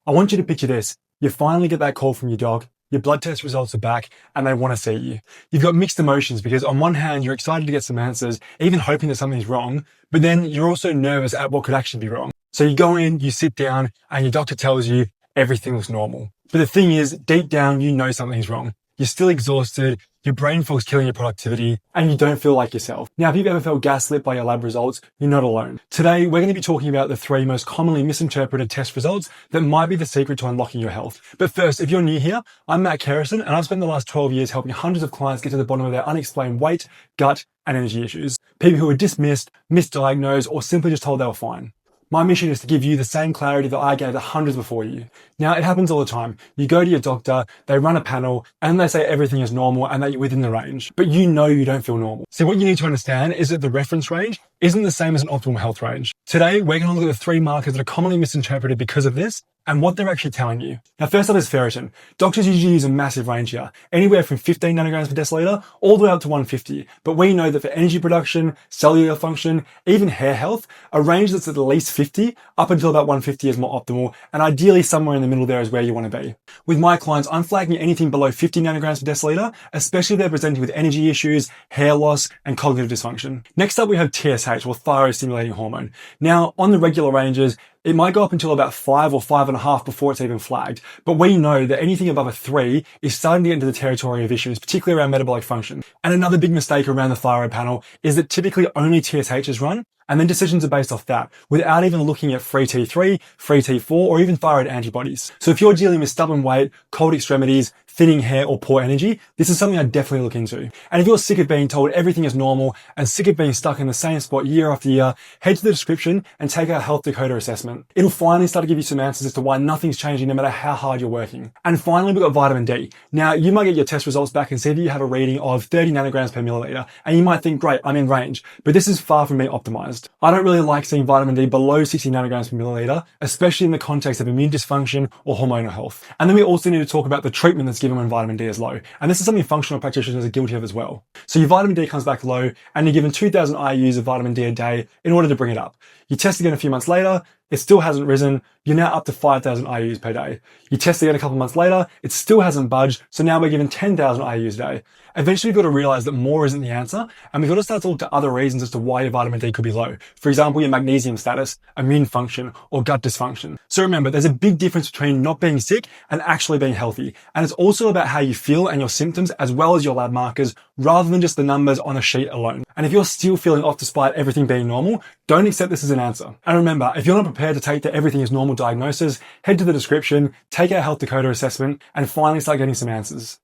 I want you to picture this. You finally get that call from your doc, your blood test results are back, and they want to see you. You've got mixed emotions because on one hand, you're excited to get some answers, even hoping that something's wrong, but then you're also nervous at what could actually be wrong. So you go in, you sit down, and your doctor tells you everything looks normal. But the thing is, deep down, you know something's wrong. You're still exhausted, your brain fog's killing your productivity, and you don't feel like yourself. Now, if you've ever felt gaslit by your lab results, you're not alone. Today, we're going to be talking about the 3 most commonly misinterpreted test results that might be the secret to unlocking your health. But first, if you're new here, I'm Matt Kerrison, and I've spent the last 12 years helping hundreds of clients get to the bottom of their unexplained weight, gut, and energy issues. People who were dismissed, misdiagnosed, or simply just told they were fine. My mission is to give you the same clarity that I gave to hundreds before you. Now, it happens all the time. You go to your doctor, they run a panel, and they say everything is normal and that you're within the range. But you know you don't feel normal. So what you need to understand is that the reference range isn't the same as an optimal health range. Today, we're going to look at the 3 markers that are commonly misinterpreted because of this, and what they're actually telling you. Now, first up is ferritin. Doctors usually use a massive range here, anywhere from 15 nanograms per deciliter all the way up to 150. But we know that for energy production, cellular function, even hair health, a range that's at least 50 up until about 150 is more optimal, and ideally somewhere in the middle there is where you want to be. With my clients, I'm flagging anything below 50 nanograms per deciliter, especially if they're presenting with energy issues, hair loss, and cognitive dysfunction. Next up, we have TSH, or thyroid stimulating hormone. Now, on the regular ranges, it might go up until about 5 or 5.5 before it's even flagged. But we know that anything above a 3 is starting to get into the territory of issues, particularly around metabolic function. And another big mistake around the thyroid panel is that typically only TSH is run, and then decisions are based off that, without even looking at free T3, free T4, or even thyroid antibodies. So if you're dealing with stubborn weight, cold extremities, thinning hair, or poor energy, this is something I'd definitely look into. And if you're sick of being told everything is normal and sick of being stuck in the same spot year after year, head to the description and take our Health Decoder assessment. It'll finally start to give you some answers as to why nothing's changing no matter how hard you're working. And finally, we've got vitamin D. Now, you might get your test results back and see that you have a reading of 30 nanograms per milliliter, and you might think, great, I'm in range, but this is far from being optimized. I don't really like seeing vitamin D below 60 nanograms per milliliter, especially in the context of immune dysfunction or hormonal health. And then we also need to talk about the treatment that's given when vitamin D is low. And this is something functional practitioners are guilty of as well. So your vitamin D comes back low and you're given 2,000 IUs of vitamin D a day in order to bring it up. You test again a few months later, it still hasn't risen, you're now up to 5,000 IUs per day. You test again a couple months later, it still hasn't budged, so now we're given 10,000 IUs a day. Eventually we've got to realize that more isn't the answer, and we've got to start to look to other reasons as to why your vitamin D could be low. For example, your magnesium status, immune function, or gut dysfunction. So remember, there's a big difference between not being sick and actually being healthy. And it's also about how you feel and your symptoms as well as your lab markers, rather than just the numbers on a sheet alone. And if you're still feeling off despite everything being normal, don't accept this as an answer. And remember, if you're not prepared to take the everything is normal diagnosis, head to the description, take our Health Decoder assessment, and finally start getting some answers.